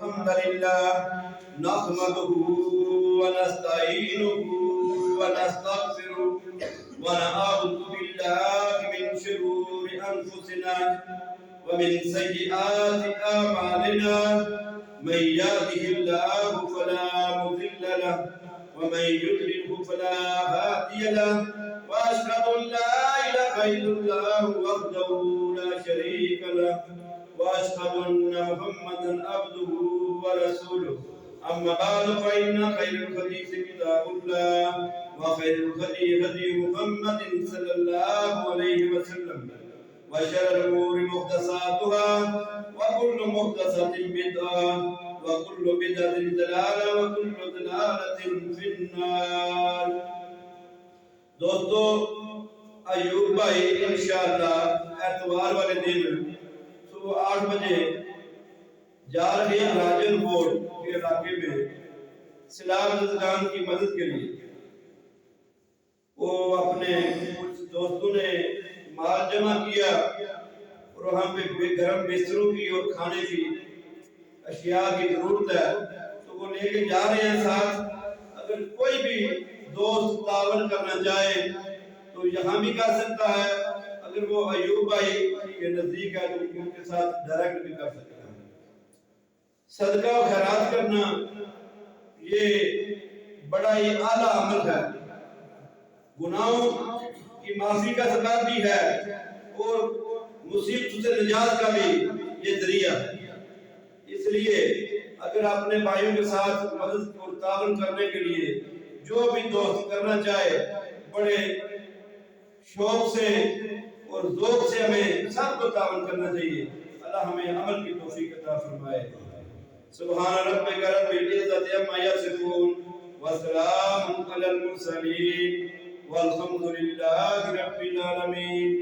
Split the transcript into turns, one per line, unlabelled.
अल्हम्दुलिल्लाह नहमदुहु व नस्तईनुहु व नस्तगफिरुहु व नऊज़ु बिल्लाहि मिन शुरूरि अनफुसिना व मिन सय्यिआति अमालिना मन यहदिहिल्लाहु फला मुदिल्ल लहु व मन युद्लिलहु फला हादिय लहु व अशहदु अन ला इलाहा इल्लल्लाहु वहदहु ला शरीक लहु وأشهد أن محمدا عبده ورسوله أما بعد فإن خير الحديث كتاب الله وخير الهدي هدي محمد صلى الله عليه وسلم وشر الأمور محدثاتها وكل محدثة بدعة وكل بدعة ضلالة وكل ضلالة في النار दोस्तों अयूब भाई इंशाअल्लाह एतवार वाले दिन सुबह 8 बजे जा रहे हैं राजनपुर के इलाके में सिलाम की मदद के लिए। वो अपने कुछ दोस्तों ने माल जमा किया और वहाँ पे गर्म बिस्तरों की और खाने की अशिया की जरूरत है, तो वो लेके जा रहे हैं साथ। अगर कोई भी दोस्त तावन करना चाहे तो यहाँ भी कर सकता है, अगर वो अयूब भाई के नजदीक है तो उनके साथ डायरेक्ट भी कर सकता है। सदका और खैरात करना ये बड़ा ही आला अमल है, गुनाहों की माफी का सबब भी है और मुसीबत से निजात का भी ये जरिया है। इसलिए अगर अपने भाइयों के साथ मदद और तावन करने के लिए जो भी दोस्त करना चाहे बड़े शौक से और ज़ौक़ से हमें सबको तावन करना चाहिए। अल्लाह हमें अमल की तौफीक अता फरमाए। सुभान रब्बिका रब्बिल इज़्ज़ति अम्मा यसिफून व सलामुन अलल मुरसलीन वल्हम्दुलिल्लाहि रब्बिल आलमीन।